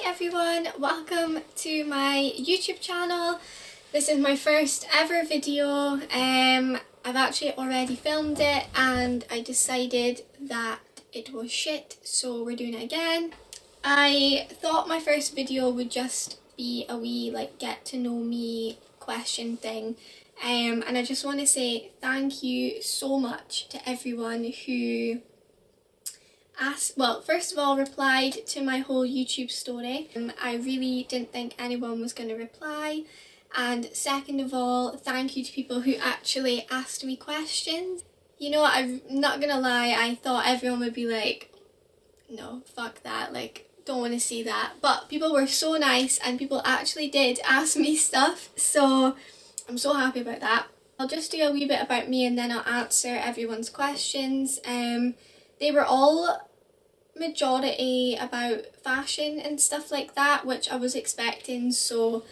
everyone, welcome to my YouTube channel. This is my first ever video. I've actually already filmed it and I decided that it was shit, so we're doing it again. I thought my first video would just be a wee get to know me question thing, and I just want to say thank you so much to everyone who first of all replied to my whole YouTube story. I really didn't think anyone was going to reply, and second of all, thank you to people who actually asked me questions. You know, I'm not gonna lie, I thought everyone would be like, no, fuck that, don't want to see that, but people were so nice and people actually did ask me stuff, so I'm so happy about that. I'll just do a wee bit about me and then I'll answer everyone's questions. They were all majority about fashion and stuff like that, which I was expecting, so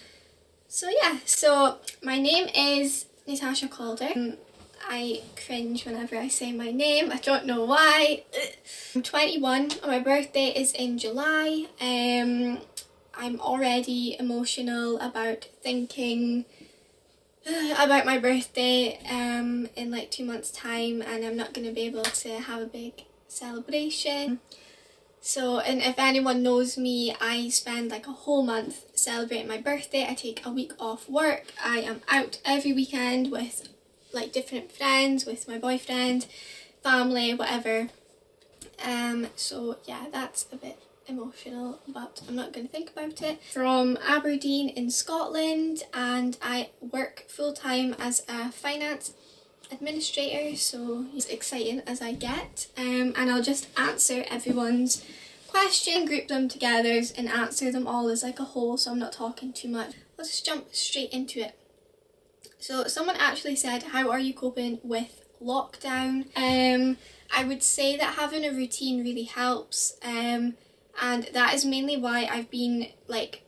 yeah. So my name is Natasha Calder. I cringe whenever I say my name, I don't know why. I'm 21 and my birthday is in July. I'm already emotional about thinking about my birthday in 2 months time, and I'm not going to be able to have a big celebration. So, and if anyone knows me, I spend a whole month celebrating my birthday. I take a week off work. I am out every weekend with different friends, with my boyfriend, family, whatever. So yeah, that's a bit emotional, but I'm not going to think about it. From Aberdeen in Scotland, and I work full-time as a finance administrator, so as exciting as I get. And I'll just answer everyone's question, group them together and answer them all as a whole, so I'm not talking too much. Let's just jump straight into it. So someone actually said, how are you coping with lockdown? I would say that having a routine really helps, and that is mainly why I've been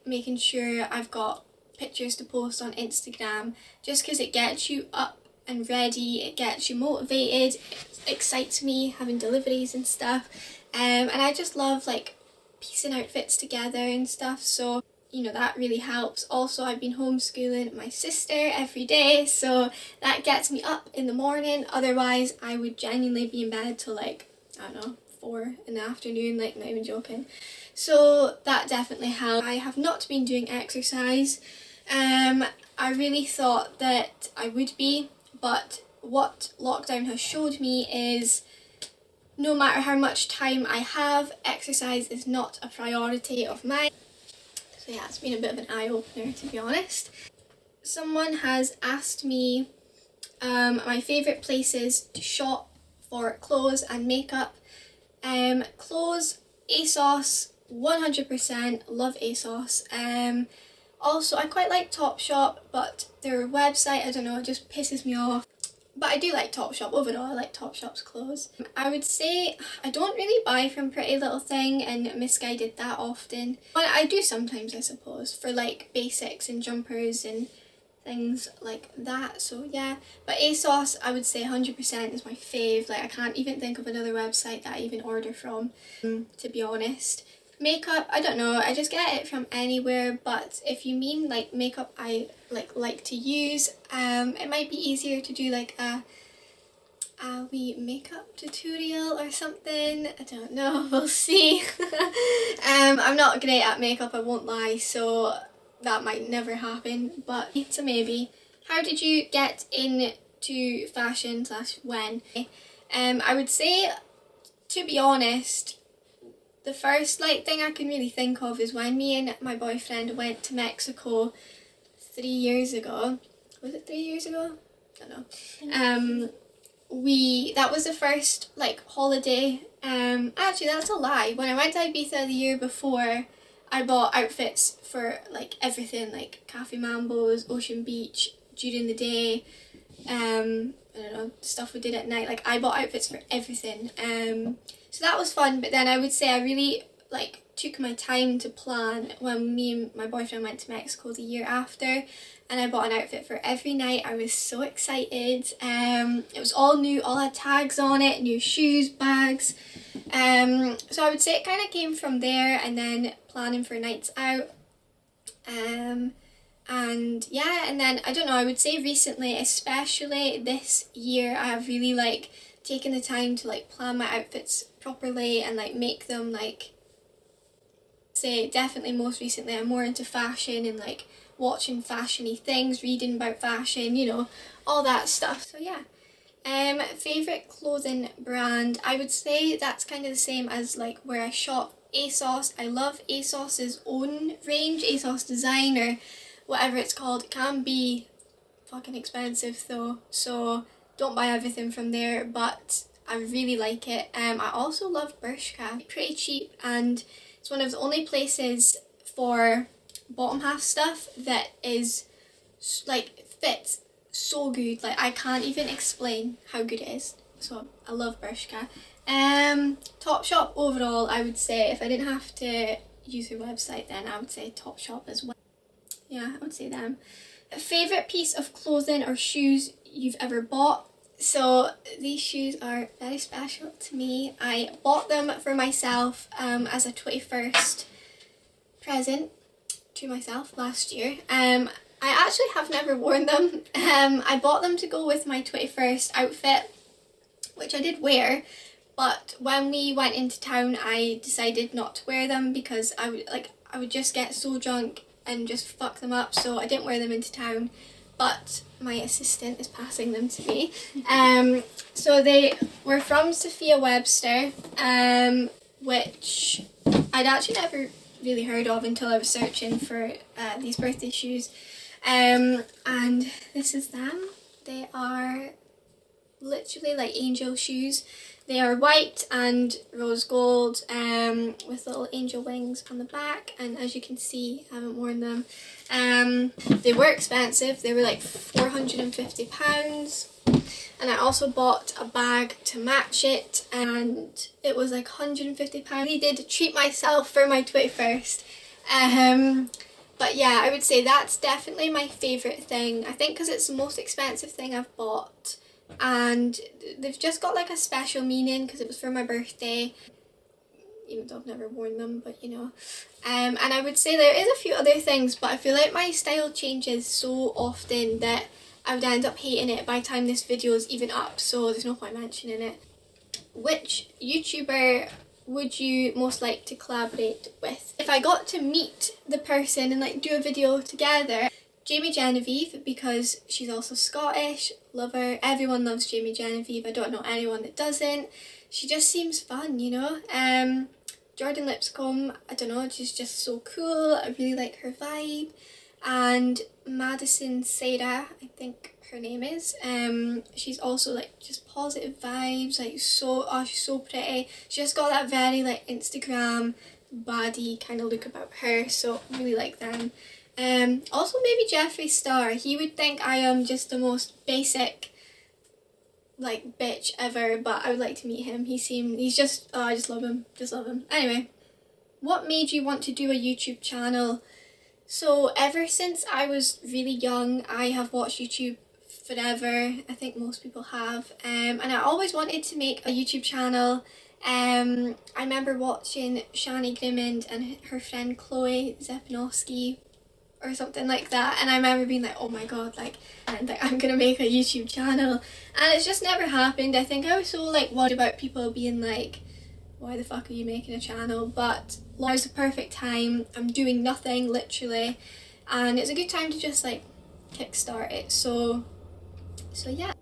making sure I've got pictures to post on Instagram, just because it gets you up and ready, it gets you motivated, it excites me having deliveries and stuff, and I just love piecing outfits together and stuff, so you know, that really helps. Also, I've been homeschooling my sister every day, so that gets me up in the morning. Otherwise I would genuinely be in bed till I don't know, 4 in the afternoon, not even joking. So that definitely helps. I have not been doing exercise. I really thought that I would be, but what lockdown has showed me is no matter how much time I have, exercise is not a priority of mine. So yeah, it's been a bit of an eye-opener, to be honest. Someone has asked me my favourite places to shop for clothes and makeup. Clothes, ASOS, 100%, love ASOS. Also, I quite like Topshop, but their website, I don't know, it just pisses me off. But I do like Topshop overall, I like Topshop's clothes. I would say I don't really buy from Pretty Little Thing and Misguided that often. But I do sometimes, I suppose, for basics and jumpers and things like that, so yeah. But ASOS, I would say 100% is my fave. I can't even think of another website that I even order from, to be honest. Makeup, I don't know, I just get it from anywhere, but if you mean makeup I like to use, it might be easier to do a wee makeup tutorial or something. I don't know, we'll see. I'm not great at makeup, I won't lie, so that might never happen, but it's a maybe. How did you get into fashion / when? I would say, to be honest, the first thing I can really think of is when me and my boyfriend went to Mexico 3 years ago. Was it 3 years ago? I don't know. That was the first holiday. Actually that's a lie. When I went to Ibiza the year before, I bought outfits for everything, Cafe Mambo's, Ocean Beach, during the day, I don't know, stuff we did at night. I bought outfits for everything. So that was fun, but then I would say I really took my time to plan when me and my boyfriend went to Mexico the year after, and I bought an outfit for every night. I was so excited. It was all new, all had tags on it, new shoes, bags. So I would say it kind of came from there, and then planning for nights out. And yeah, and then I don't know, I would say recently, especially this year, I have really like taken the time to like plan my outfits properly and like make them like, say definitely most recently I'm more into fashion and like watching fashiony things, reading about fashion, you know, all that stuff. So yeah. Favourite clothing brand, I would say that's kind of the same as like where I shop, ASOS. I love ASOS's own range, ASOS Design or whatever it's called. It can be fucking expensive though, so don't buy everything from there, but I really like it. I also love Bershka, pretty cheap, and it's one of the only places for bottom half stuff that is like fits so good. Like I can't even explain how good it is. So I love Bershka. Topshop overall, I would say if I didn't have to use their website, then I would say Topshop as well. Yeah, I would say them. Favourite piece of clothing or shoes you've ever bought? So these shoes are very special to me. I bought them for myself as a 21st present to myself last year. I actually have never worn them. I bought them to go with my 21st outfit, which I did wear, but when we went into town I decided not to wear them because I would just get so drunk and just fuck them up, so I didn't wear them into town, but my assistant is passing them to me. So they were from Sophia Webster, which I'd actually never really heard of until I was searching for these birthday shoes. And this is them. They are literally like angel shoes. They are white and rose gold with little angel wings on the back, and as you can see I haven't worn them. They were expensive, they were like £450, and I also bought a bag to match it and it was like £150. I really did treat myself for my 21st. But yeah, I would say that's definitely my favourite thing. I think because it's the most expensive thing I've bought, and they've just got like a special meaning because it was for my birthday, even though I've never worn them, but you know. And I would say there is a few other things, but I feel like my style changes so often that I would end up hating it by the time this video is even up, so there's no point mentioning it. Which YouTuber would you most like to collaborate with? If I got to meet the person and like do a video together, Jamie Genevieve, because she's also Scottish, love her. Everyone loves Jamie Genevieve, I don't know anyone that doesn't. She just seems fun, you know. Jordan Lipscomb, I don't know, she's just so cool. I really like her vibe. And Madison Sarah, I think her name is, she's also like just positive vibes, like so, oh she's so pretty. She just got that very like Instagram baddie kind of look about her, so I really like them. Also maybe Jeffree Star. He would think I am just the most basic like bitch ever, but I would like to meet him. He's just, oh I just love him, Anyway, what made you want to do a YouTube channel? So ever since I was really young I have watched YouTube forever. I think most people have, and I always wanted to make a YouTube channel. I remember watching Shani Grimond and her friend Chloe Zepanowski or something like that, and I remember being like, oh my god, like I'm gonna make a YouTube channel, and it's just never happened. I think I was so like worried about people being like, why the fuck are you making a channel? But now's the perfect time. I'm doing nothing literally, and it's a good time to just like kickstart it. So yeah.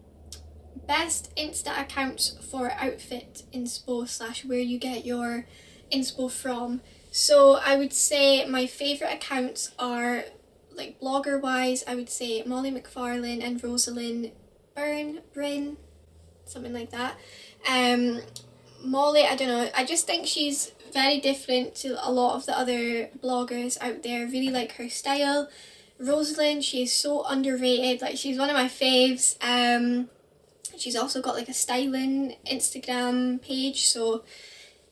Best Insta accounts for outfit inspo / where you get your inspo from. So I would say my favourite accounts are, like blogger wise, I would say Molly McFarlane and Rosalind Bryn, something like that. Molly, I don't know, I just think she's very different to a lot of the other bloggers out there. Really like her style. Rosalind, she is so underrated, like she's one of my faves. She's also got like a styling Instagram page, so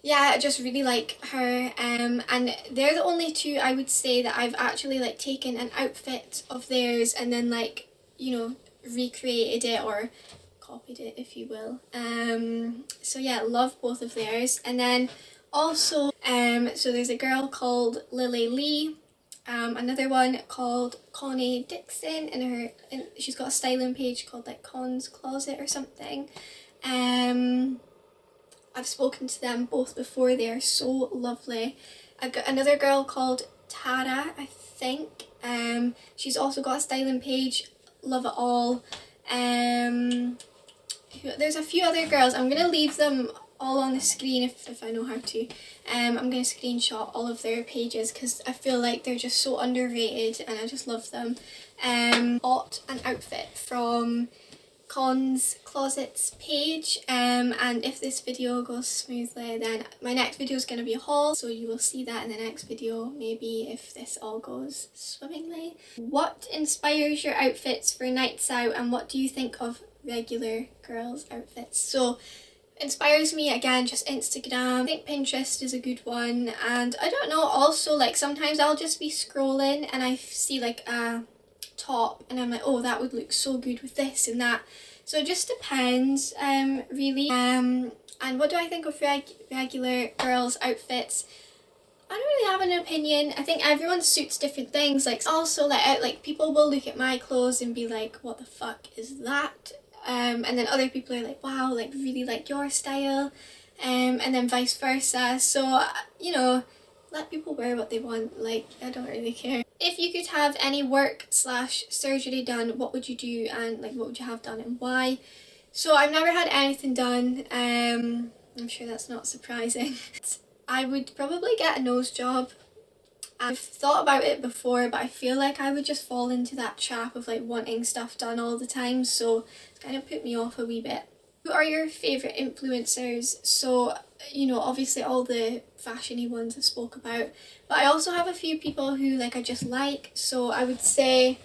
yeah, I just really like her. And they're the only two I would say that I've actually like taken an outfit of theirs and then like, you know, recreated it or copied it, if you will. So yeah, love both of theirs. And then Also, so there's a girl called Lily Lee, another one called Connie Dixon, and she's got a styling page called like Con's Closet or something. I've spoken to them both before, they are so lovely. I've got another girl called Tara, I think. She's also got a styling page, love it all. There's a few other girls, I'm going to leave them all on the screen if I know how to. I'm going to screenshot all of their pages because I feel like they're just so underrated and I just love them. Bought an outfit from Con's Closet's page, and if this video goes smoothly then my next video is going to be a haul, so you will see that in the next video, maybe, if this all goes swimmingly. What inspires your outfits for nights out, and what do you think of regular girls' outfits? So inspires me, again, just Instagram. I think Pinterest is a good one, and I don't know, also like sometimes I'll just be scrolling and I see like a top and I'm like, oh, that would look so good with this and that. So it just depends, really. And what do I think of regular girls' outfits? I don't really have an opinion. I think everyone suits different things. Like, also like people will look at my clothes and be like, what the fuck is that? And then other people are like, wow, like really like your style, and then vice versa. So, you know, let people wear what they want, like, I don't really care. If you could have any work/surgery done, what would you do, and like what would you have done and why? So I've never had anything done, I'm sure that's not surprising. I would probably get a nose job. I've thought about it before, but I feel like I would just fall into that trap of like wanting stuff done all the time, so it's kind of put me off a wee bit. Who are your favourite influencers? So, you know, obviously all the fashiony ones I spoke about, but I also have a few people who like I just like. So I would say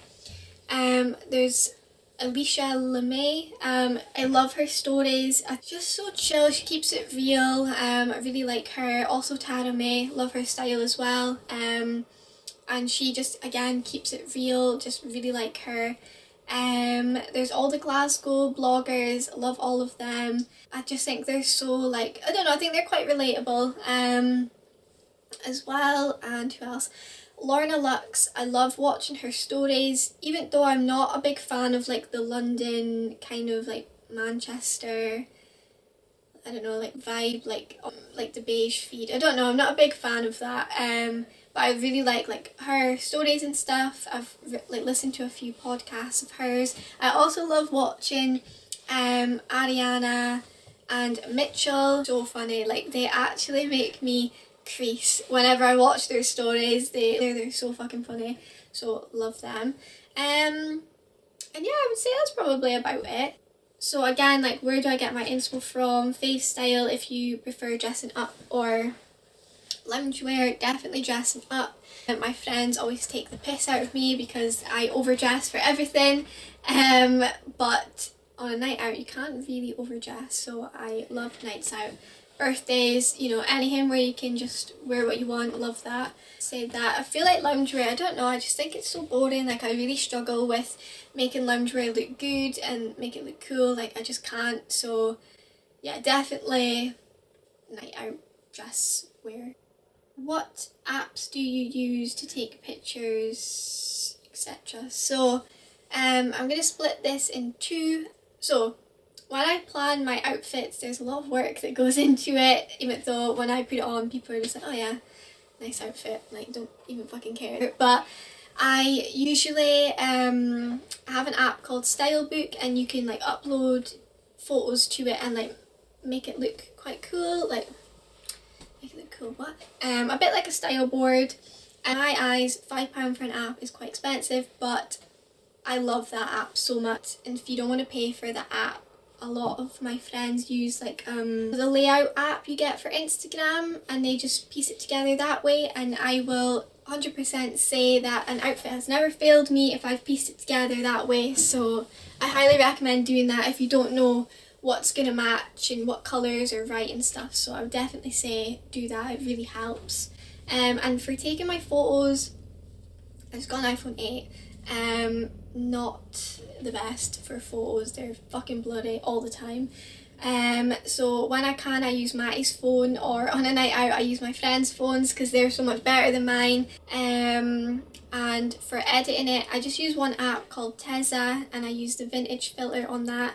there's Alicia LeMay. I love her stories. Just so chill, she keeps it real. I really like her. Also Tara May, love her style as well. And she just, again, keeps it real, just really like her. There's all the Glasgow bloggers, love all of them. I just think they're so, like, I don't know, I think they're quite relatable as well. And who else? Lorna Lux, I love watching her stories, even though I'm not a big fan of like the London kind of like Manchester, I don't know, like vibe, like the beige feed. I don't know, I'm not a big fan of that. But I really like her stories and stuff. I've like listened to a few podcasts of hers. I also love watching Ariana and Mitchell. So funny, like they actually make me crease whenever I watch their stories. They're so fucking funny, so love them. And yeah, I would say that's probably about it. So again, like, where do I get my inspo from? Face style, if you prefer dressing up or loungewear, definitely dressing up. And my friends always take the piss out of me because I overdress for everything, but on a night out you can't really overdress, so I love nights out. Birthdays, you know, anything where you can just wear what you want, love that. Say that. I feel like loungewear, I don't know, I just think it's so boring. Like, I really struggle with making loungewear look good and make it look cool. Like, I just can't. So yeah, definitely night out dress wear. What apps do you use to take pictures, etc.? So I'm going to split this in two. So when I plan my outfits, there's a lot of work that goes into it, even though when I put it on, people are just like, oh yeah, nice outfit, like, don't even fucking care. But I usually have an app called Stylebook, and you can like upload photos to it and like make it look quite cool, like make it look cool, what? A bit like a style board. In my eyes, £5 for an app is quite expensive, but I love that app so much. And if you don't want to pay for the app, a lot of my friends use like the layout app you get for Instagram, and they just piece it together that way. And I will 100% say that an outfit has never failed me if I've pieced it together that way. So I highly recommend doing that if you don't know what's gonna match and what colours are right and stuff. So I would definitely say do that, it really helps. And for taking my photos, I've just got an iPhone 8. Not the best for photos, they're fucking blurry all the time. So when I can, I use Mattie's phone, or on a night out I use my friends' phones because they're so much better than mine. And for editing it, I just use one app called Tezza, and I use the vintage filter on that,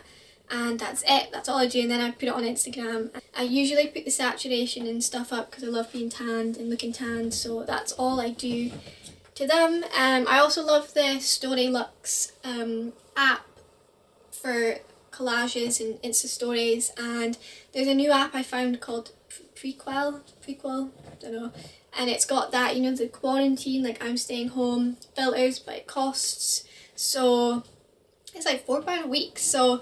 and that's it. That's all I do, and then I put it on Instagram. I usually put the saturation and stuff up because I love being tanned and looking tanned, so that's all I do to them. I also love the Storylux app for collages and Insta stories, and there's a new app I found called Prequel, don't know, and it's got that, you know, the quarantine, like I'm staying home filters, but it costs, so it's like £4 a week. So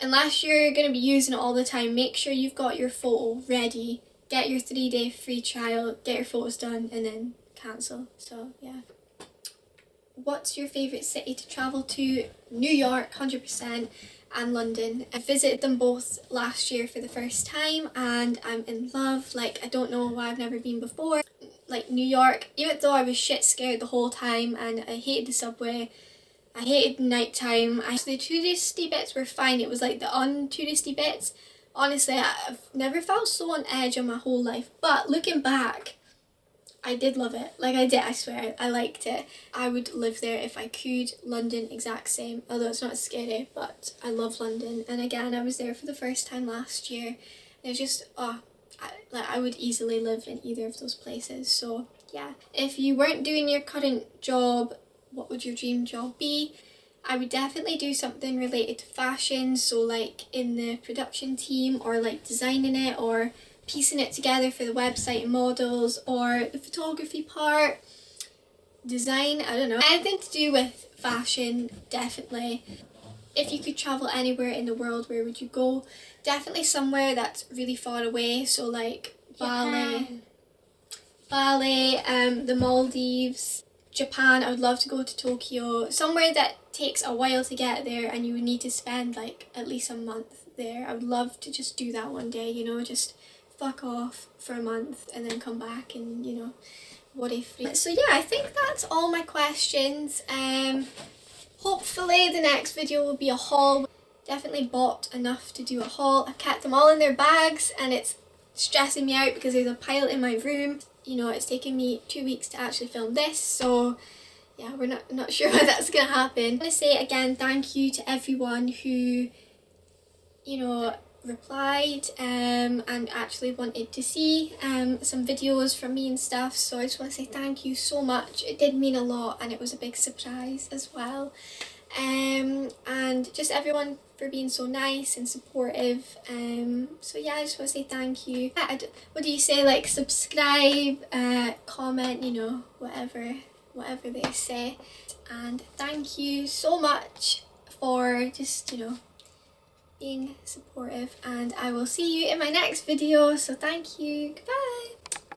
unless you're going to be using it all the time, make sure you've got your photo ready, get your 3-day free trial, get your photos done, and then cancel. So yeah. What's your favourite city to travel to? New York, 100%, and London. I visited them both last year for the first time and I'm in love. Like, I don't know why I've never been before. Like New York, even though I was shit scared the whole time and I hated the subway, I hated nighttime. The touristy bits were fine. It was like the untouristy bits. Honestly, I've never felt so on edge in my whole life. But looking back, I did love it. Like I did, I swear, I liked it. I would live there if I could. London, exact same. Although it's not scary, but I love London. And again, I was there for the first time last year. It was just, I would easily live in either of those places. So yeah. If you weren't doing your current job, what would your dream job be? I would definitely do something related to fashion. So like in the production team, or like designing it, or piecing it together for the website and models, or the photography part, design, I don't know. Anything to do with fashion, definitely. If you could travel anywhere in the world, where would you go? Definitely somewhere that's really far away, so like Bali, the Maldives, Japan. I would love to go to Tokyo, somewhere that takes a while to get there and you would need to spend like at least a month there. I would love to just do that one day, you know, just fuck off for a month and then come back and, you know, worry free. So yeah, I think that's all my questions. Hopefully the next video will be a haul. Definitely bought enough to do a haul. I've kept them all in their bags and it's stressing me out because there's a pile in my room. You know, it's taken me 2 weeks to actually film this, so yeah, we're not sure when that's gonna happen. I want to say again thank you to everyone who, you know, replied and actually wanted to see some videos from me and stuff, so I just want to say thank you so much. It did mean a lot and it was a big surprise as well, and just everyone for being so nice and supportive. So yeah, I just want to say thank you. What do you say, like subscribe, comment, you know, whatever they say, and thank you so much for just, you know, being supportive, and I will see you in my next video, so thank you, goodbye.